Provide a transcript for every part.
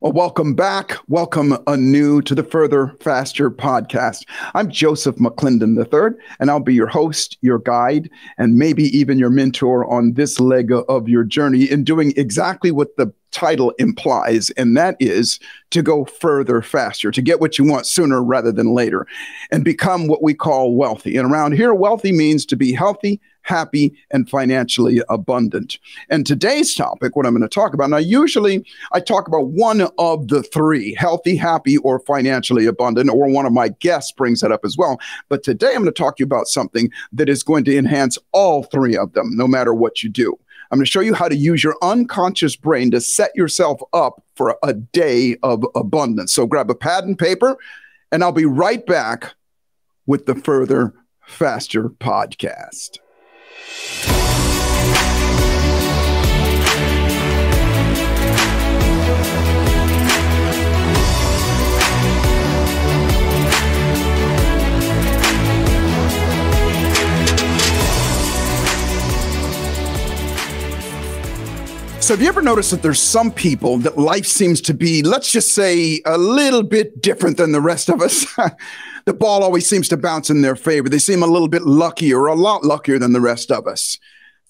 Well, welcome back. Welcome anew to the Further Faster podcast. I'm Joseph McClendon III, and I'll be your host, your guide, and maybe even your mentor on this leg of your journey in doing exactly what the title implies, and that is to go further faster, to get what you want sooner rather than later, and become what we call wealthy. And around here, wealthy means to be healthy, happy, and financially abundant. And today's topic, what I'm going to talk about, now usually I talk about one of the three, healthy, happy, or financially abundant, or one of my guests brings that up as well. But today I'm going to talk to you about something that is going to enhance all three of them, no matter what you do. I'm going to show you how to use your unconscious brain to set yourself up for a day of abundance. So grab a pad and paper, and I'll be right back with the Further Faster podcast. So have you ever noticed that there's some people that life seems to be, let's just say, a little bit different than the rest of us? The ball always seems to bounce in their favor. They seem a little bit luckier, or a lot luckier than the rest of us.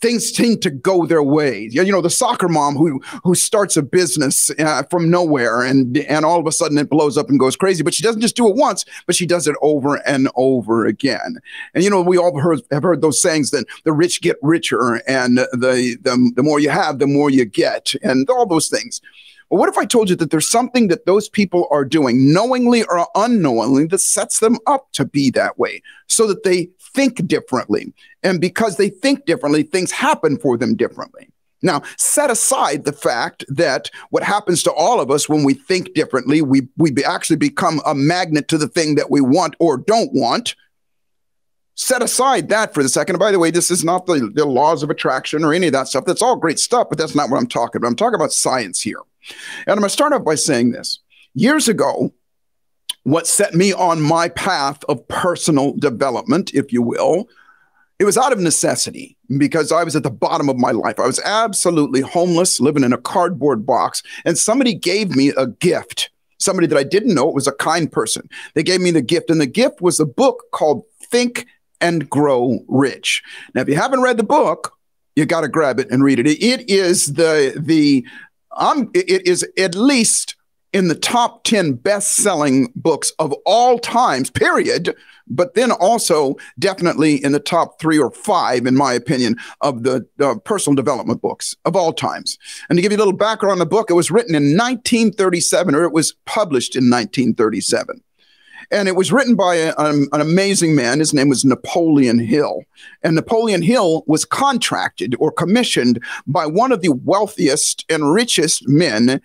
Things seem to go their way. You know, the soccer mom who starts a business from nowhere and all of a sudden it blows up and goes crazy, but she doesn't just do it once, but she does it over and over again. And, you know, we all have heard those sayings that the rich get richer and the more you have, the more you get, and all those things. Well, what if I told you that there's something that those people are doing, knowingly or unknowingly, that sets them up to be that way, so that they think differently. And because they think differently, things happen for them differently. Now, set aside the fact that what happens to all of us when we think differently, we actually become a magnet to the thing that we want or don't want. Set aside that for the second. And by the way, this is not the laws of attraction or any of that stuff. That's all great stuff, but that's not what I'm talking about. I'm talking about science here. And I'm going to start off by saying this. Years ago, what set me on my path of personal development, if you will, it was out of necessity, because I was at the bottom of my life. I was absolutely homeless, living in a cardboard box, and somebody gave me a gift. Somebody that I didn't know, it was a kind person. They gave me the gift, and the gift was a book called Think and Grow Rich. Now, if you haven't read the book, you got to grab it and read it. It is it is at least in the top 10 best-selling books of all times, period, but then also definitely in the top 3 or 5, in my opinion, of the personal development books of all times. And to give you a little background on the book, it was written in 1937, or it was published in 1937. And it was written by an amazing man. His name was Napoleon Hill. And Napoleon Hill was contracted or commissioned by one of the wealthiest and richest men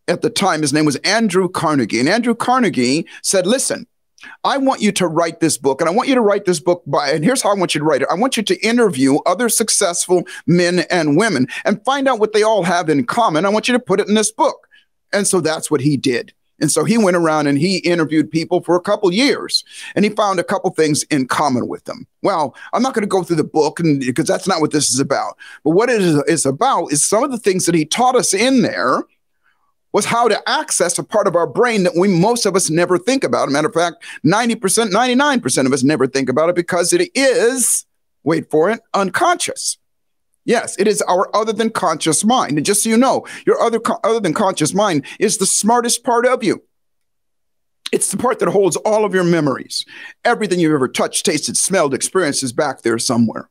at the time. His name was Andrew Carnegie. And Andrew Carnegie said, listen, I want you to write this book, and I want you to write this book and here's how I want you to write it. I want you to interview other successful men and women and find out what they all have in common. I want you to put it in this book. And so that's what he did. And so he went around and he interviewed people for a couple years, and he found a couple things in common with them. Well, I'm not going to go through the book because that's not what this is about. But what it is about is some of the things that he taught us in there was how to access a part of our brain that most of us never think about. As a matter of fact, 90%, 99% of us never think about it because it is, wait for it, unconscious. Yes, it is our other than conscious mind. And just so you know, your other than conscious mind is the smartest part of you. It's the part that holds all of your memories. Everything you've ever touched, tasted, smelled, experienced is back there somewhere.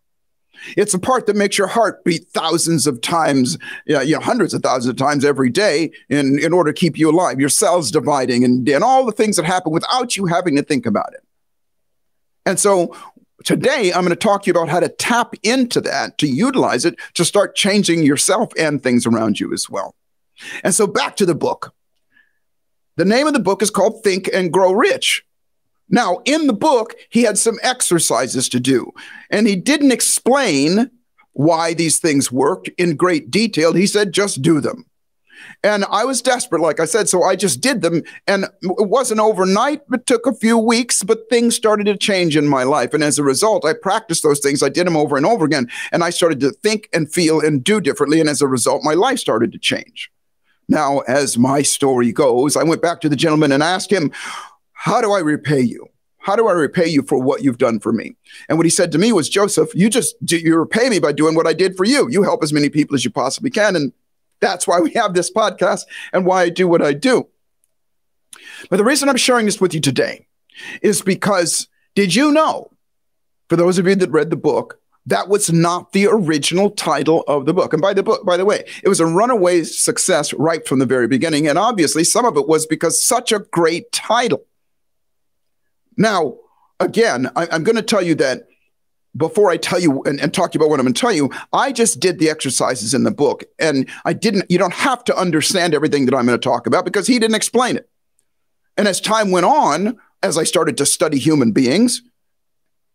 It's a part that makes your heart beat thousands of times, hundreds of thousands of times every day in order to keep you alive. Your cells dividing and all the things that happen without you having to think about it. And so today, I'm going to talk to you about how to tap into that, to utilize it, to start changing yourself and things around you as well. And so back to the book. The name of the book is called Think and Grow Rich. Now, in the book, he had some exercises to do, and he didn't explain why these things worked in great detail. He said, just do them. And I was desperate, like I said, so I just did them. And it wasn't overnight, it took a few weeks, but things started to change in my life. And as a result, I practiced those things. I did them over and over again. And I started to think and feel and do differently. And as a result, my life started to change. Now, as my story goes, I went back to the gentleman and asked him, how do I repay you? How do I repay you for what you've done for me? And what he said to me was, Joseph, you repay me by doing what I did for you. You help as many people as you possibly can. And that's why we have this podcast and why I do what I do. But the reason I'm sharing this with you today is because, did you know, for those of you that read the book, that was not the original title of the book. And by the way, it was a runaway success right from the very beginning. And obviously, some of it was because such a great title. Now, again, I'm going to tell you that before I tell you and talk to you about what I'm going to tell you, I just did the exercises in the book. And you don't have to understand everything that I'm going to talk about because he didn't explain it. And as time went on, as I started to study human beings,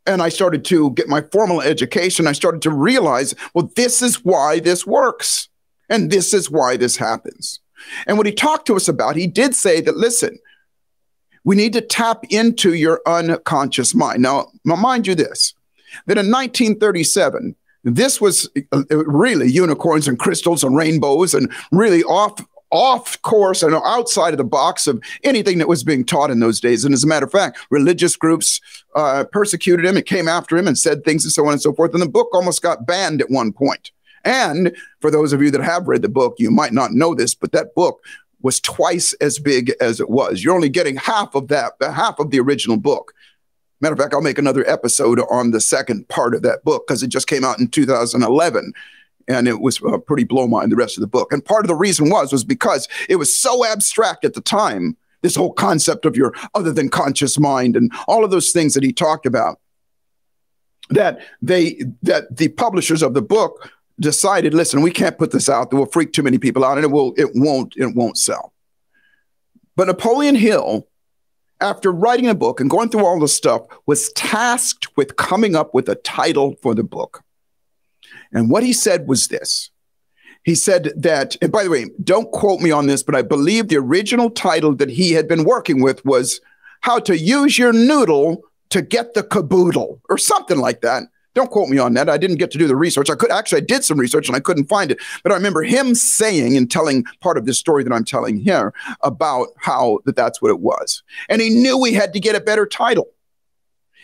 and I started to get my formal education, I started to realize, well, this is why this works. And this is why this happens. And what he talked to us about, he did say that, listen, we need to tap into your unconscious mind. Now, mind you this, that in 1937, this was really unicorns and crystals and rainbows and really off course and outside of the box of anything that was being taught in those days. And as a matter of fact, religious groups persecuted him and came after him and said things and so on and so forth. And the book almost got banned at one point. And for those of you that have read the book, you might not know this, but that book was twice as big as it was. You're only getting half of the original book. Matter of fact, I'll make another episode on the second part of that book because it just came out in 2011. And it was pretty blow mind, the rest of the book. And part of the reason was because it was so abstract at the time, this whole concept of your other than conscious mind and all of those things that he talked about, that the publishers of the book decided, listen, we can't put this out. That will freak too many people out and it won't sell. But Napoleon Hill, after writing a book and going through all this stuff, was tasked with coming up with a title for the book. And what he said was this. He said that, and by the way, don't quote me on this, but I believe the original title that he had been working with was How to Use Your Noodle to Get the Caboodle or something like that. Don't quote me on that. I didn't get to do the research. I did some research and I couldn't find it. But I remember him saying and telling part of this story that I'm telling here about how that's what it was. And he knew he had to get a better title.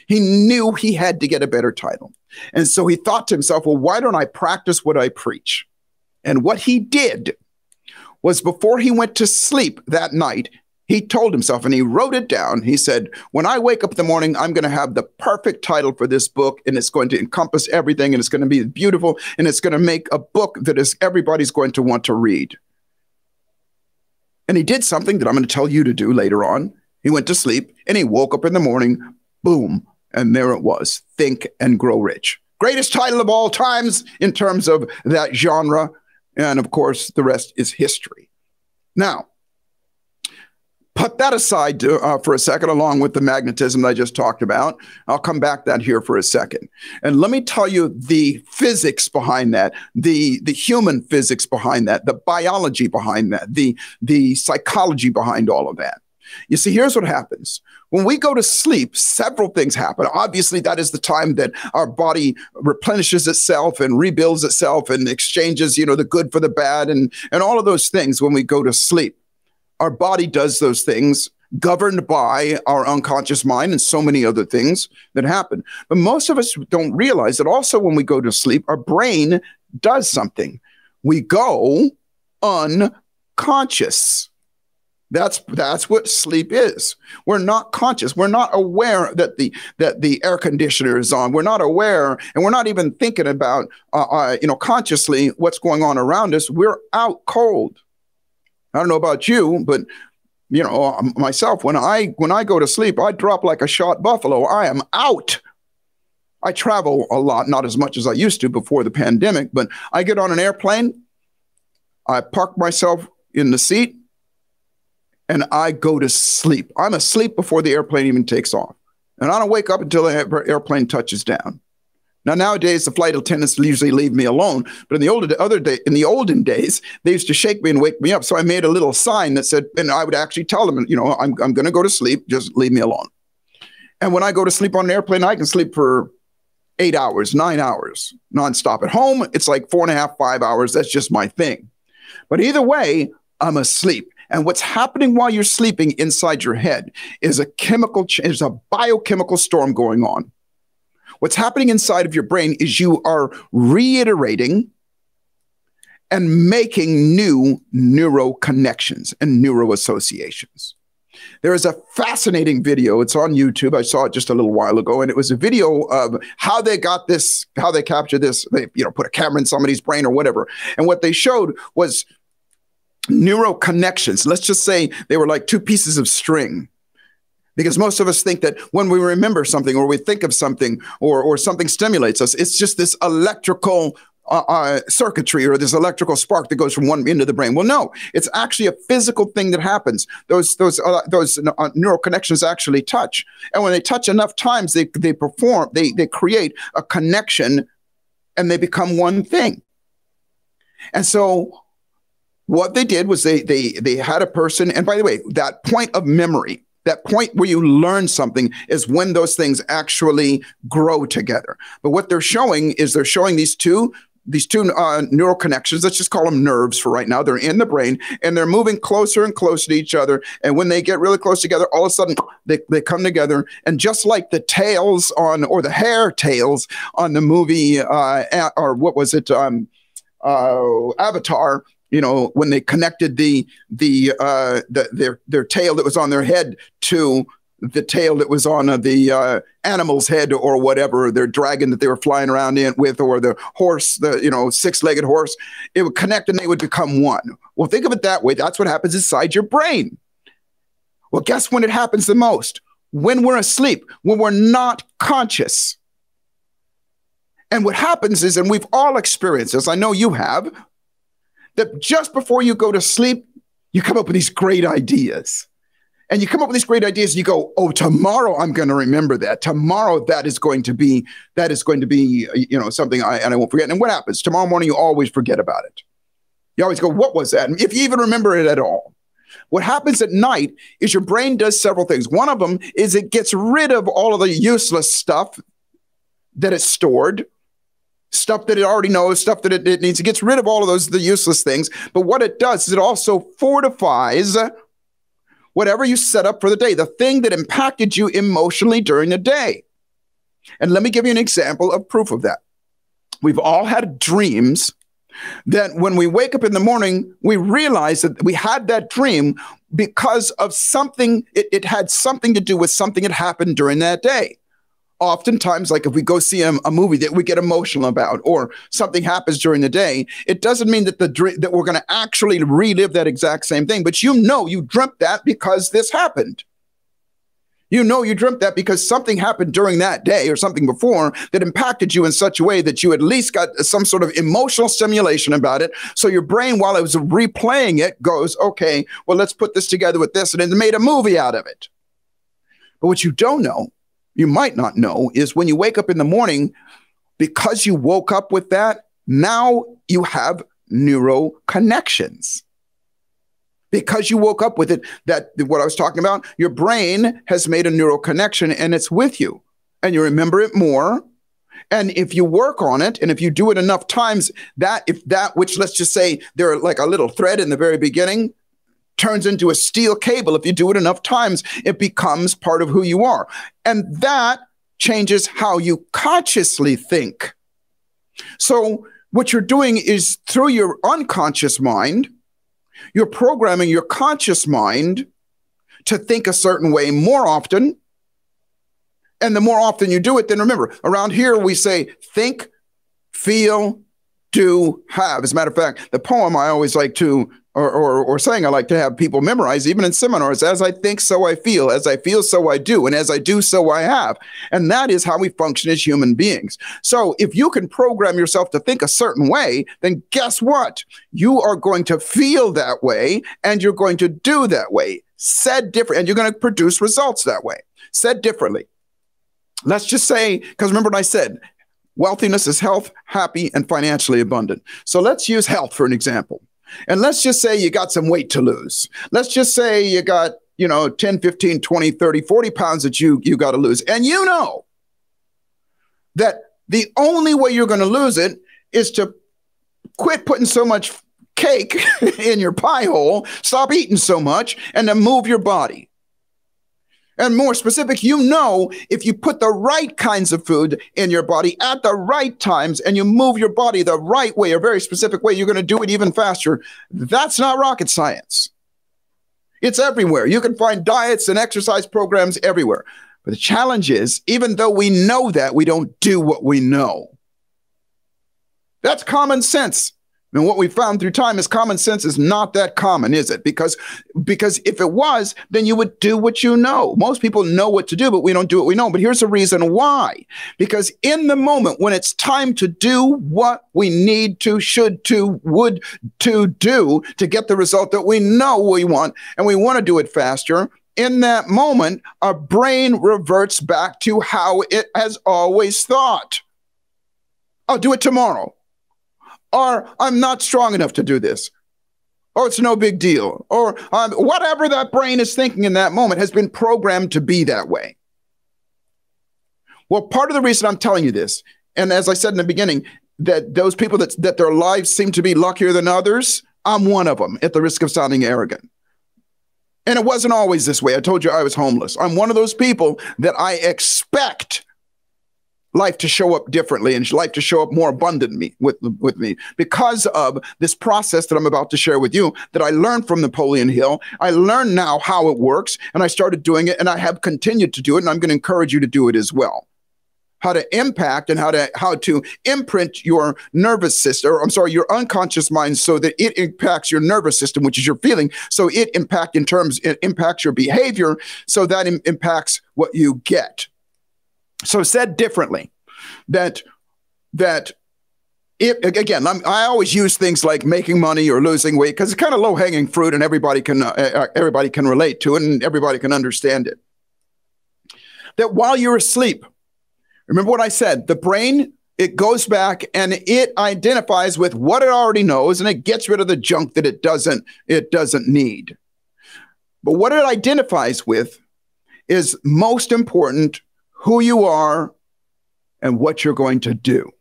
He knew he had to get a better title. And so he thought to himself, well, why don't I practice what I preach? And what he did was before he went to sleep that night, he told himself, and he wrote it down. He said, when I wake up in the morning, I'm going to have the perfect title for this book, and it's going to encompass everything, and it's going to be beautiful, and it's going to make a book that everybody's going to want to read. And he did something that I'm going to tell you to do later on. He went to sleep, and he woke up in the morning, boom, and there it was, Think and Grow Rich. Greatest title of all times in terms of that genre. And of course, the rest is history. Now, put that aside for a second, along with the magnetism that I just talked about. I'll come back to that here for a second. And let me tell you the physics behind that, the human physics behind that, the biology behind that, the psychology behind all of that. You see, here's what happens. When we go to sleep, several things happen. Obviously, that is the time that our body replenishes itself and rebuilds itself and exchanges, the good for the bad and all of those things when we go to sleep. Our body does those things governed by our unconscious mind and so many other things that happen. But most of us don't realize that also when we go to sleep, our brain does something. We go unconscious. That's what sleep is. We're not conscious. We're not aware that the air conditioner is on. We're not aware, and we're not even thinking about consciously what's going on around us. We're out cold. I don't know about you, but myself, when I go to sleep, I drop like a shot buffalo. I am out. I travel a lot, not as much as I used to before the pandemic, but I get on an airplane, I park myself in the seat, and I go to sleep. I'm asleep before the airplane even takes off. And I don't wake up until the airplane touches down. Now, nowadays, the flight attendants usually leave me alone. But in the olden days, they used to shake me and wake me up. So I made a little sign that said, and I would actually tell them, I'm going to go to sleep. Just leave me alone. And when I go to sleep on an airplane, I can sleep for 8 hours, 9 hours, nonstop. At home, it's like 4.5, 5 hours. That's just my thing. But either way, I'm asleep. And what's happening while you're sleeping inside your head is is a biochemical storm going on. What's happening inside of your brain is you are reiterating and making new neural connections and neural associations. There is a fascinating video. It's on YouTube. I saw it just a little while ago, and it was a video of how they got this, how they captured this. They, put a camera in somebody's brain or whatever. And what they showed was neural connections. Let's just say they were like two pieces of string. Because most of us think that when we remember something or we think of something or something stimulates us, it's just this electrical circuitry or this electrical spark that goes from one end of the brain. Well, no, it's actually a physical thing that happens. Those neural connections actually touch. And when they touch enough times, they create a connection and they become one thing. And so what they did was they had a person, and by the way, that point of memory, that point where you learn something is when those things actually grow together. But what they're showing is these two neural connections. Let's just call them nerves for right now. They're in the brain and they're moving closer and closer to each other. And when they get really close together, all of a sudden they come together. And just like the tails or the hair tails on the movie, or what was it? Avatar. When they connected their tail that was on their head to the tail that was on the animal's head or whatever, their dragon that they were flying around with, or the horse, the six-legged horse, it would connect and they would become one. Well, think of it that way. That's what happens inside your brain. Well, guess when it happens the most? When we're asleep, when we're not conscious. And what happens is, and we've all experienced this, I know you have, that just before you go to sleep, you come up with these great ideas. And you come up with these great ideas and you go, oh, tomorrow I'm going to remember that. Tomorrow that is going to be something I won't forget. And what happens? Tomorrow morning, you always forget about it. You always go, what was that? And if you even remember it at all. What happens at night is your brain does several things. One of them is it gets rid of all of the useless stuff that it's stored. Stuff that it already knows, stuff that it needs. It gets rid of all of the useless things. But what it does is it also fortifies whatever you set up for the day, the thing that impacted you emotionally during the day. And let me give you an example of proof of that. We've all had dreams that when we wake up in the morning, we realize that we had that dream because of something. It had something to do with something that happened during that day. Oftentimes, like if we go see a movie that we get emotional about or something happens during the day, it doesn't mean that that we're going to actually relive that exact same thing. But you dreamt that because this happened. You dreamt that because something happened during that day or something before that impacted you in such a way that you at least got some sort of emotional stimulation about it. So your brain, while it was replaying it, goes, okay, well, let's put this together with this, and it made a movie out of it. But what you don't know, you might not know, is when you wake up in the morning, because you woke up with that, now you have neural connections. Because you woke up with it, what I was talking about, your brain has made a neural connection and it's with you and you remember it more. And if you work on it and if you do it enough times, which let's just say they're like a little thread in the very beginning, turns into a steel cable. If you do it enough times, it becomes part of who you are. And that changes how you consciously think. So what you're doing is through your unconscious mind, you're programming your conscious mind to think a certain way more often. And the more often you do it, then remember, around here we say, think, feel, do, have. As a matter of fact, the poem I always like to or saying I like to have people memorize, even in seminars, as I think, so I feel, as I feel, so I do, and as I do, so I have. And that is how we function as human beings. So if you can program yourself to think a certain way, then guess what? You are going to feel that way, and you're going to do that way. Said different, and you're going to produce results that way. Said differently. Let's just say, because remember what I said, wealthiness is health, happy, and financially abundant. So let's use health for an example. And let's just say you got some weight to lose. Let's just say you got, 10, 15, 20, 30, 40 pounds that you got to lose. And you know that the only way you're going to lose it is to quit putting so much cake in your pie hole, stop eating so much, and then move your body. And more specific, you know, if you put the right kinds of food in your body at the right times and you move your body the right way, a very specific way, you're going to do it even faster. That's not rocket science. It's everywhere. You can find diets and exercise programs everywhere. But the challenge is, even though we know that, we don't do what we know. That's common sense. And what we found through time is common sense is not that common, is it? Because if it was, then you would do what you know. Most people know what to do, but we don't do what we know. But here's the reason why. Because in the moment when it's time to do what we need to, should to, would to do to get the result that we know we want, and we want to do it faster, in that moment, our brain reverts back to how it has always thought. I'll do it tomorrow. Or I'm not strong enough to do this. Or it's no big deal. Or whatever that brain is thinking in that moment has been programmed to be that way. Well, part of the reason I'm telling you this, and as I said in the beginning, that those people that their lives seem to be luckier than others, I'm one of them, at the risk of sounding arrogant. And it wasn't always this way. I told you I was homeless. I'm one of those people that I expect life to show up differently and life to show up more abundantly with me because of this process that I'm about to share with you that I learned from Napoleon Hill. I learned now how it works, and I started doing it, and I have continued to do it, and I'm going to encourage you to do it as well. How to impact and how to imprint your nervous system, or I'm sorry, your unconscious mind, so that it impacts your nervous system, which is your feeling. So it impacts your behavior, so that impacts what you get. So said differently, that again, I always use things like making money or losing weight because it's kind of low hanging fruit, and everybody can relate to it, and everybody can understand it. That while you're asleep, remember what I said, the brain, it goes back and it identifies with what it already knows, and it gets rid of the junk that it doesn't need. But what it identifies with is most important, who you are and what you're going to do.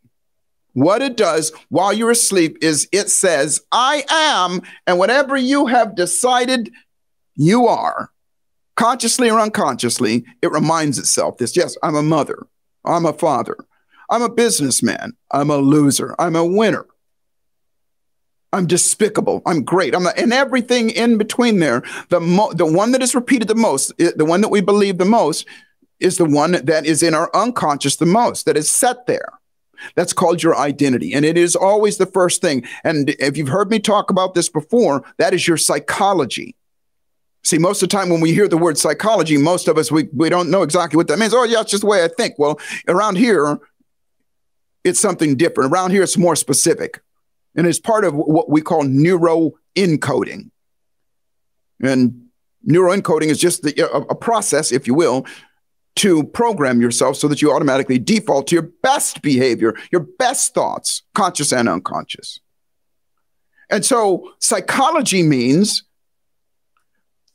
What it does while you're asleep is it says, I am, and whatever you have decided you are, consciously or unconsciously, it reminds itself this. Yes, I'm a mother. I'm a father. I'm a businessman. I'm a loser. I'm a winner. I'm despicable. I'm great. And everything in between there. The one that is repeated the most, the one that we believe the most, is the one that is in our unconscious the most, that is set there. That's called your identity. And it is always the first thing. And if you've heard me talk about this before, that is your psychology. See, most of the time when we hear the word psychology, most of us, we don't know exactly what that means. Oh, yeah, it's just the way I think. Well, around here, it's something different. Around here, it's more specific. And it's part of what we call neuroencoding. And neuroencoding is just a process, if you will, to program yourself so that you automatically default to your best behavior, your best thoughts, conscious and unconscious. And so psychology means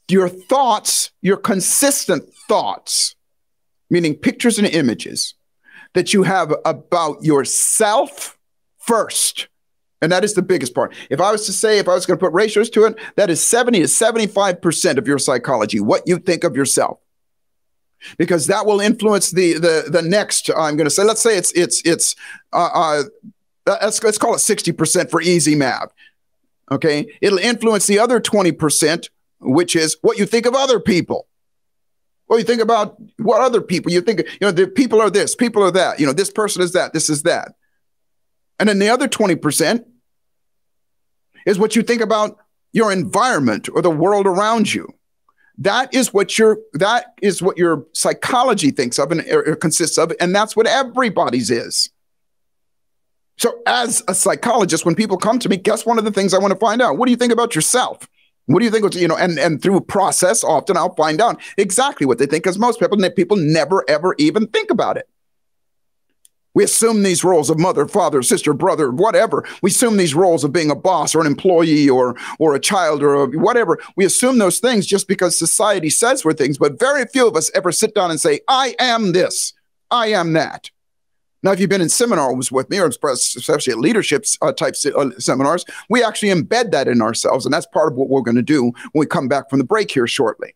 your thoughts, your consistent thoughts, meaning pictures and images that you have about yourself first. And that is the biggest part. If I was going to put ratios to it, that is 70 to 75% of your psychology, what you think of yourself. Because that will influence the next, I'm going to say, let's say let's call it 60% for easy math. Okay. It'll influence the other 20%, which is what you think of other people. What you think about what other people you think, the people are this, people are that, this person is that, this is that. And then the other 20% is what you think about your environment or the world around you. That is what your psychology thinks of or consists of, and that's what everybody's is. So as a psychologist, when people come to me, guess one of the things I want to find out? What do you think about yourself? What do you think? And through a process, often I'll find out exactly what they think, because most people never, ever even think about it. We assume these roles of mother, father, sister, brother, whatever. We assume these roles of being a boss or an employee or a child or whatever. We assume those things just because society says we're things, but very few of us ever sit down and say, I am this, I am that. Now, if you've been in seminars with me, or especially at leadership type seminars, we actually embed that in ourselves. And that's part of what we're going to do when we come back from the break here shortly.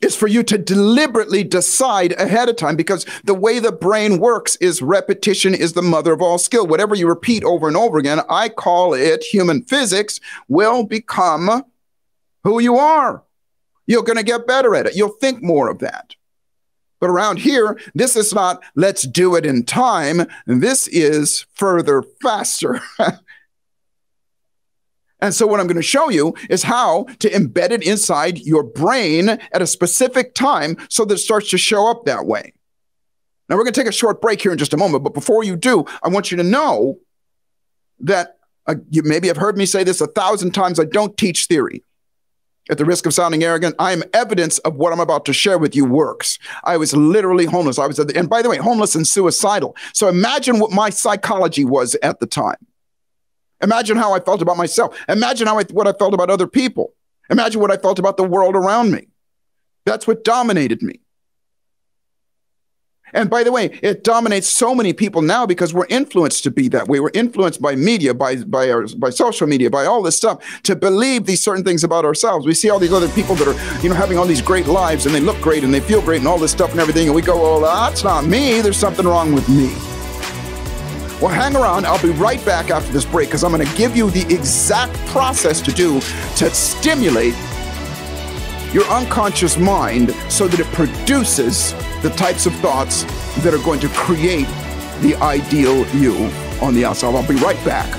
It's for you to deliberately decide ahead of time, because the way the brain works is repetition is the mother of all skill. Whatever you repeat over and over again, I call it human physics, will become who you are. You're going to get better at it. You'll think more of that. But around here, this is not, let's do it in time. This is further, faster. And so what I'm going to show you is how to embed it inside your brain at a specific time so that it starts to show up that way. Now, we're going to take a short break here in just a moment. But before you do, I want you to know that you maybe have heard me say this 1,000 times. I don't teach theory. At the risk of sounding arrogant, I am evidence of what I'm about to share with you works. I was literally homeless. And by the way, homeless and suicidal. So imagine what my psychology was at the time. Imagine how I felt about myself. Imagine what I felt about other people. Imagine what I felt about the world around me. That's what dominated me. And by the way, it dominates so many people now because we're influenced to be that way. We're influenced by media, by social media, by all this stuff to believe these certain things about ourselves. We see all these other people that are, having all these great lives, and they look great and they feel great and all this stuff and everything. And we go, well, that's not me. There's something wrong with me. Well, hang around. I'll be right back after this break, because I'm going to give you the exact process to do to stimulate your unconscious mind so that it produces the types of thoughts that are going to create the ideal you on the outside. I'll be right back.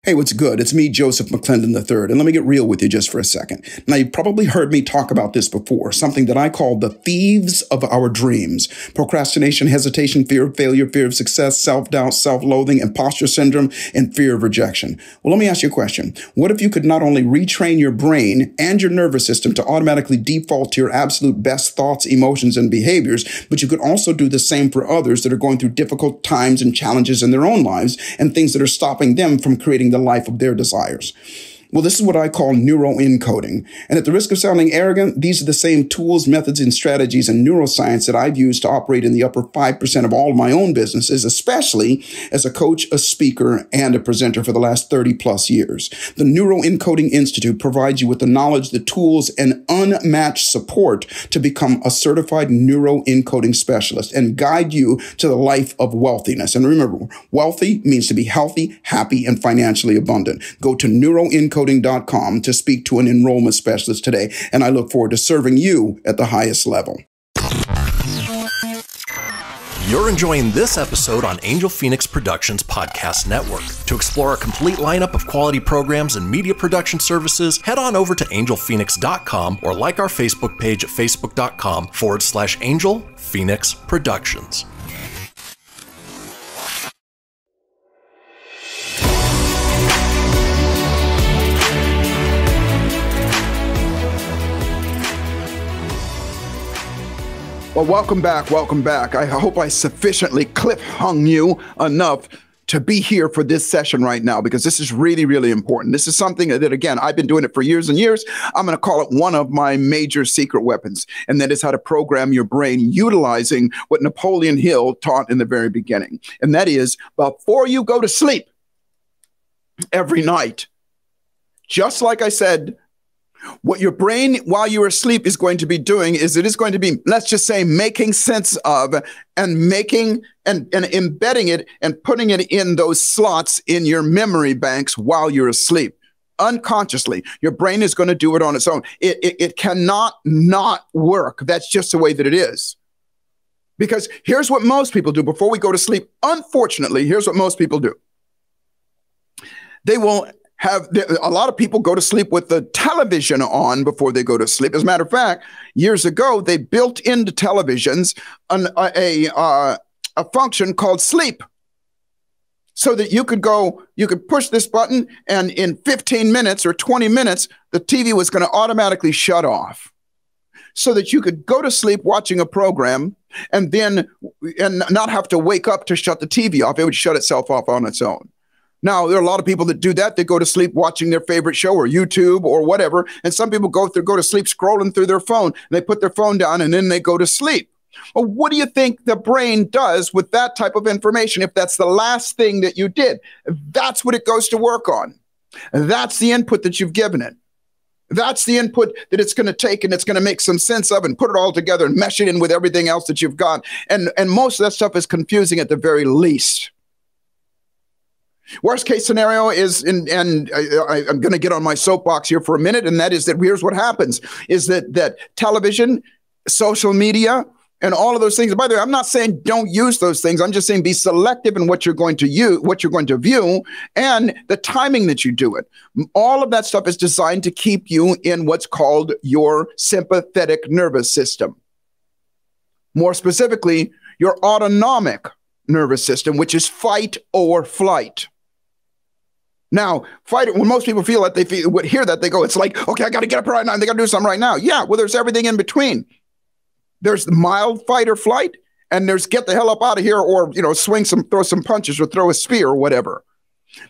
Hey, what's good? It's me, Joseph McClendon III, and let me get real with you just for a second. Now, you've probably heard me talk about this before, something that I call the thieves of our dreams. Procrastination, hesitation, fear of failure, fear of success, self-doubt, self-loathing, imposter syndrome, and fear of rejection. Well, let me ask you a question. What if you could not only retrain your brain and your nervous system to automatically default to your absolute best thoughts, emotions, and behaviors, but you could also do the same for others that are going through difficult times and challenges in their own lives and things that are stopping them from creating the life of their desires? Well, this is what I call neuroencoding. And at the risk of sounding arrogant, these are the same tools, methods, and strategies in neuroscience that I've used to operate in the upper 5% of all of my own businesses, especially as a coach, a speaker, and a presenter for the last 30 plus years. The Neuroencoding Institute provides you with the knowledge, the tools, and unmatched support to become a certified neuroencoding specialist and guide you to the life of wealthiness. And remember, wealthy means to be healthy, happy, and financially abundant. Go to neuroencoding.com to speak to an enrollment specialist today, and I look forward to serving you at the highest level. You're enjoying this episode on Angel Phoenix Productions Podcast Network. To explore a complete lineup of quality programs and media production services, head on over to angelphoenix.com or like our Facebook page at facebook.com/Angel Phoenix Productions. Well, welcome back. Welcome back. I hope I sufficiently cliff-hung you enough to be here for this session right now, because this is really, really important. This is something that, again, I've been doing it for years and years. I'm going to call it one of my major secret weapons, and that is how to program your brain utilizing what Napoleon Hill taught in the very beginning. And that is, before you go to sleep every night, just like I said, what your brain, while you're asleep, is going to be doing is it is going to be, let's just say, making sense of and making and embedding it and putting it in those slots in your memory banks while you're asleep. Unconsciously, your brain is going to do it on its own. It cannot not work. That's just the way that it is. Because here's what most people do before we go to sleep. Unfortunately, here's what most people do. They will a lot of people go to sleep with the television on before they go to sleep. As a matter of fact, years ago, they built into televisions a function called sleep, so that you could push this button, and in 15 minutes or 20 minutes, the TV was going to automatically shut off, so that you could go to sleep watching a program and not have to wake up to shut the TV off. It would shut itself off on its own. Now, there are a lot of people that do that. They go to sleep watching their favorite show or YouTube or whatever. And some people go to sleep scrolling through their phone. And they put their phone down and then they go to sleep. Well, what do you think the brain does with that type of information if that's the last thing that you did? That's what it goes to work on. And that's the input that you've given it. That's the input that it's going to take, and it's going to make some sense of and put it all together and mesh it in with everything else that you've got. And most of that stuff is confusing at the very least. Worst case scenario is, I'm going to get on my soapbox here for a minute, and that is that here's what happens, is that television, social media, and all of those things. By the way, I'm not saying don't use those things. I'm just saying be selective in what you're going to use, what you're going to view, and the timing that you do it. All of that stuff is designed to keep you in what's called your sympathetic nervous system. More specifically, your autonomic nervous system, which is fight or flight. Now, when most people feel that hear that, they go, it's like, okay, I got to get up right now. And they got to do something right now. Yeah, well, there's everything in between. There's the mild fight or flight, and there's get the hell up out of here, or, throw some punches or throw a spear or whatever.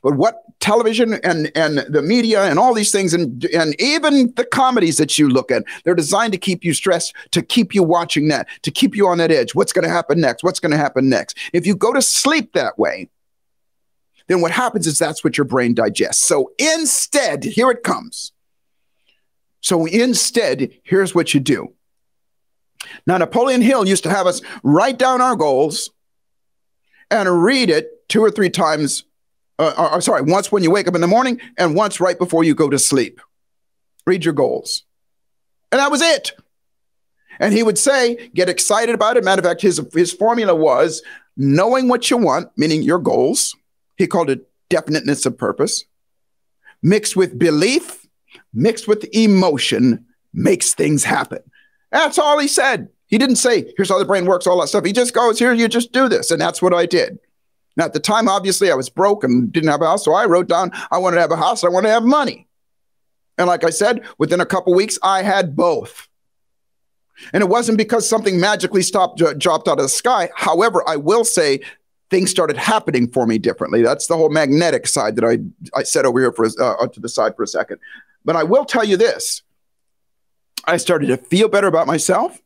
But what television and the media and all these things, and even the comedies that you look at, they're designed to keep you stressed, to keep you watching that, to keep you on that edge. What's going to happen next? What's going to happen next? If you go to sleep that way, then what happens is that's what your brain digests. So instead, here it comes. So instead, here's what you do. Now, Napoleon Hill used to have us write down our goals and read it 2 or 3 times. Once when you wake up in the morning and once right before you go to sleep. Read your goals. And that was it. And he would say, get excited about it. Matter of fact, his formula was knowing what you want, meaning your goals. He called it definiteness of purpose. Mixed with belief, mixed with emotion, makes things happen. That's all he said. He didn't say, here's how the brain works, all that stuff. He just goes, here, you just do this. And that's what I did. Now, at the time, obviously, I was broke and didn't have a house. So I wrote down, I wanted to have a house. I wanted to have money. And like I said, within a couple of weeks, I had both. And it wasn't because something magically dropped out of the sky. However, I will say things started happening for me differently. That's the whole magnetic side that I set over here to the side for a second. But I will tell you this. I started to feel better about myself.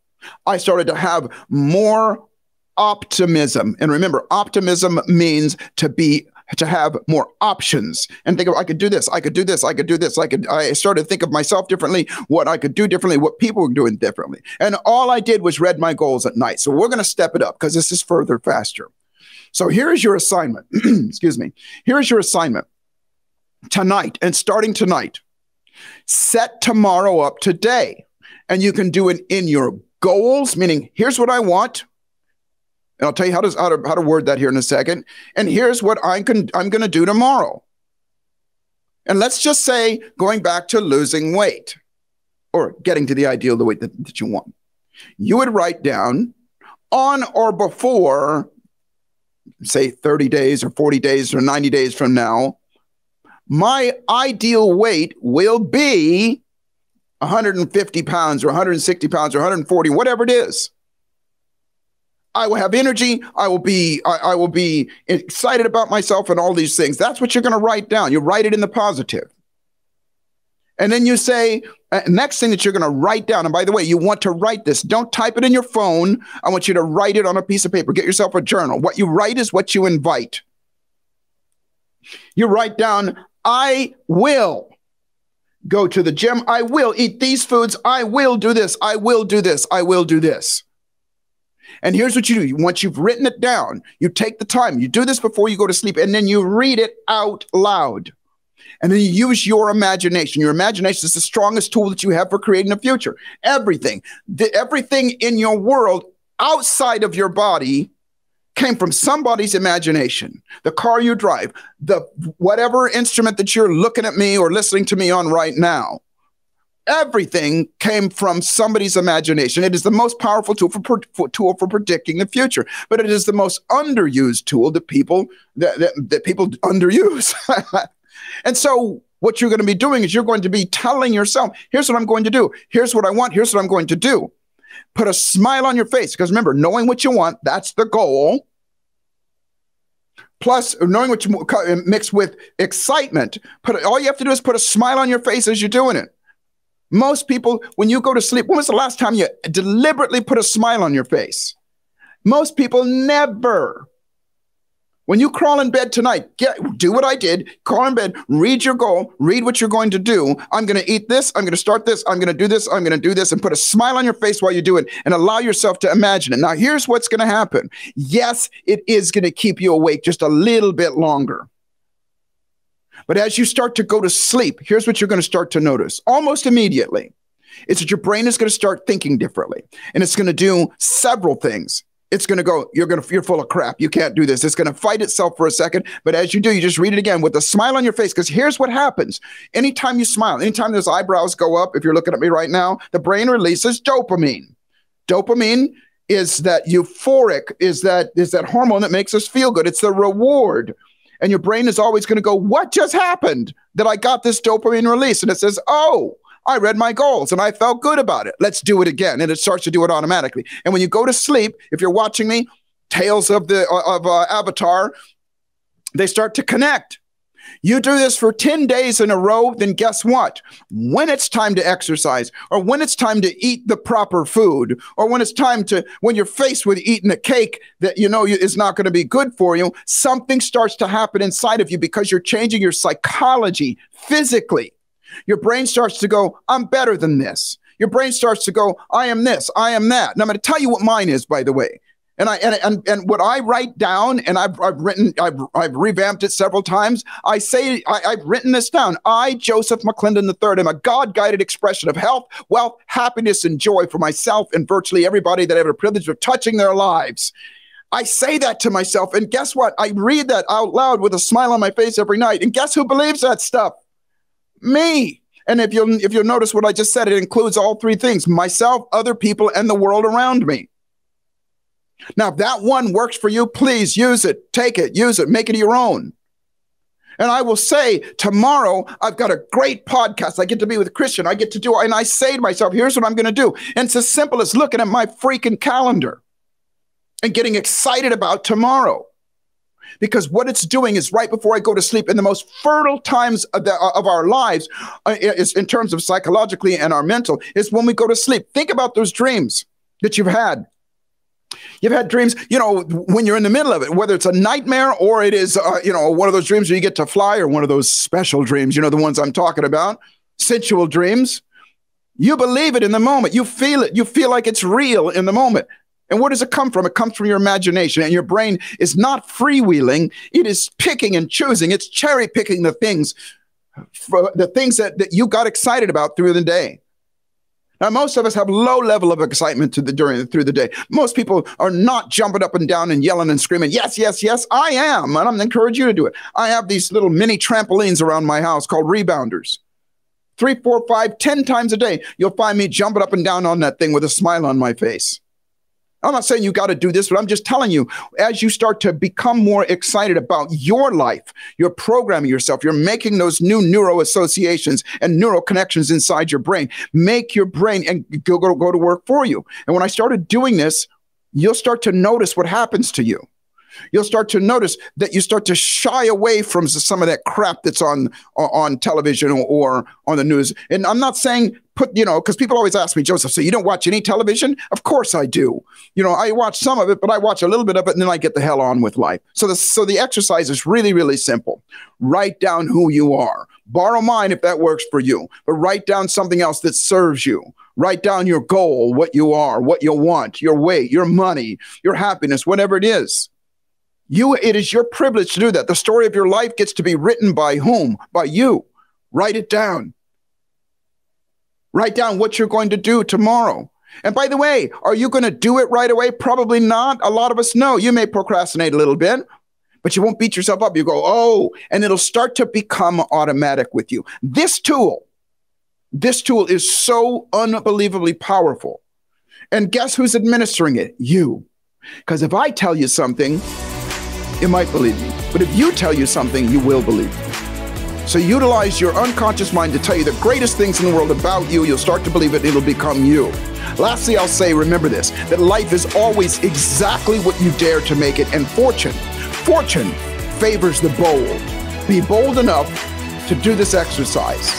I started to have more optimism. And remember, optimism means to have more options and think of, I could do this, I could do this, I could do this. I started to think of myself differently, what I could do differently, what people were doing differently. And all I did was read my goals at night. So we're going to step it up because this is further faster. So here is your assignment. Excuse me. Here is your assignment tonight, and starting tonight, set tomorrow up today. And you can do it in your goals, meaning here's what I want. And I'll tell you how to word that here in a second. And here's what I'm going to do tomorrow. And let's just say going back to losing weight or getting to the ideal, the weight that you want. You would write down on or before, say 30 days or 40 days or 90 days from now, my ideal weight will be 150 pounds or 160 pounds or 140, whatever it is. I will have energy. I will be excited about myself and all these things. That's what you're going to write down. You write it in the positive. And then you say, next thing that you're going to write down, and by the way, you want to write this. Don't type it in your phone. I want you to write it on a piece of paper. Get yourself a journal. What you write is what you invite. You write down, I will go to the gym. I will eat these foods. I will do this. I will do this. I will do this. And here's what you do. Once you've written it down, you take the time. You do this before you go to sleep, and then you read it out loud. And then you use your imagination. Your imagination is the strongest tool that you have for creating a future. Everything in your world outside of your body came from somebody's imagination. The car you drive, the whatever instrument that you're looking at me or listening to me on right now, everything came from somebody's imagination. It is the most powerful tool for predicting the future, but it is the most underused tool that people underuse. And so what you're going to be doing is you're going to be telling yourself, here's what I'm going to do. Here's what I want. Here's what I'm going to do. Put a smile on your face, because remember, knowing what you want, that's the goal. plus knowing what you mix with excitement. All you have to do is put a smile on your face as you're doing it. Most people, when you go to sleep, when was the last time you deliberately put a smile on your face? Most people never. When you crawl in bed tonight, do what I did, crawl in bed, read your goal, read what you're going to do. I'm going to eat this, I'm going to start this, I'm going to do this, I'm going to do this, and put a smile on your face while you do it and allow yourself to imagine it. Now, here's what's going to happen. Yes, it is going to keep you awake just a little bit longer. But as you start to go to sleep, here's what you're going to start to notice almost immediately. It's that your brain is going to start thinking differently, and it's going to do several things. It's going to go, you're full of crap. You can't do this. It's going to fight itself for a second. But as you do, you just read it again with a smile on your face. Because here's what happens. Anytime you smile, anytime those eyebrows go up, if you're looking at me right now, the brain releases dopamine. Dopamine is that euphoric, is that hormone that makes us feel good. It's the reward. And your brain is always going to go, what just happened that I got this dopamine release? And it says, oh, I read my goals and I felt good about it. Let's do it again. And it starts to do it automatically. And when you go to sleep, if you're watching me, Tales of Avatar, they start to connect. You do this for 10 days in a row, then guess what? When it's time to exercise, or when it's time to eat the proper food, or when you're faced with eating a cake that you know is not going to be good for you, something starts to happen inside of you because you're changing your psychology physically. Your brain starts to go, I'm better than this. Your brain starts to go, I am this, I am that. And I'm going to tell you what mine is, by the way. And what I write down, and I've revamped it several times. I've written this down. I, Joseph McClendon III, am a God-guided expression of health, wealth, happiness, and joy for myself and virtually everybody that I have the privilege of touching their lives. I say that to myself, and guess what? I read that out loud with a smile on my face every night. And guess who believes that stuff? Me. And if you'll notice what I just said, it includes all three things: myself, other people, and the world around me. Now, if that one works for you, please use it, take it, use it, make it your own. And I will say, tomorrow, I've got a great podcast. I get to be with Christian. I get to do, and I say to myself, here's what I'm going to do. And it's as simple as looking at my freaking calendar and getting excited about tomorrow. Because what it's doing is right before I go to sleep, in the most fertile times of our lives, is in terms of psychologically and our mental, is when we go to sleep. Think about those dreams that you've had. You've had dreams, when you're in the middle of it, whether it's a nightmare or it is, one of those dreams where you get to fly, or one of those special dreams, the ones I'm talking about, sensual dreams. You believe it in the moment. You feel it. You feel like it's real in the moment. And where does it come from? It comes from your imagination, and your brain is not freewheeling. It is picking and choosing. It's cherry picking the things that you got excited about through the day. Now, most of us have low level of excitement through the day. Most people are not jumping up and down and yelling and screaming, yes, yes, yes, I am. And I'm going to encourage you to do it. I have these little mini trampolines around my house called rebounders. 3, 4, 5, 10 times a day, you'll find me jumping up and down on that thing with a smile on my face. I'm not saying you got to do this, but I'm just telling you, as you start to become more excited about your life, you're programming yourself, you're making those new neuro associations and neural connections inside your brain. Make your brain and go to work for you. And when I started doing this, you'll start to notice what happens to you. You'll start to notice that you start to shy away from some of that crap that's on television or on the news. And I'm not saying because people always ask me, Joseph, so you don't watch any television? Of course I do. I watch some of it, but I watch a little bit of it, and then I get the hell on with life. So the exercise is really, really simple. Write down who you are. Borrow mine if that works for you, but write down something else that serves you. Write down your goal, what you are, what you want, your weight, your money, your happiness, whatever it is. It is your privilege to do that. The story of your life gets to be written by whom? By you. Write it down. Write down what you're going to do tomorrow. And by the way, are you going to do it right away? Probably not. A lot of us know. You may procrastinate a little bit, but you won't beat yourself up. You go, oh, and it'll start to become automatic with you. This tool is so unbelievably powerful. And guess who's administering it? You. Because if I tell you something, you might believe me. But if you tell you something, you will believe me. So utilize your unconscious mind to tell you the greatest things in the world about you. You'll start to believe it. It'll become you. Lastly, I'll say, remember this, that life is always exactly what you dare to make it. And fortune favors the bold. Be bold enough to do this exercise,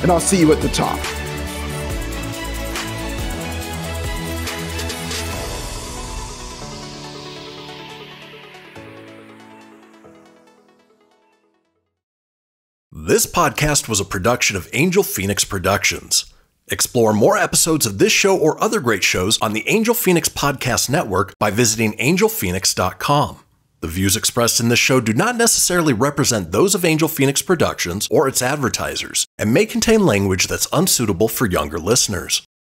and I'll see you at the top. This podcast was a production of Angel Phoenix Productions. Explore more episodes of this show or other great shows on the Angel Phoenix Podcast Network by visiting angelphoenix.com. The views expressed in this show do not necessarily represent those of Angel Phoenix Productions or its advertisers, and may contain language that's unsuitable for younger listeners.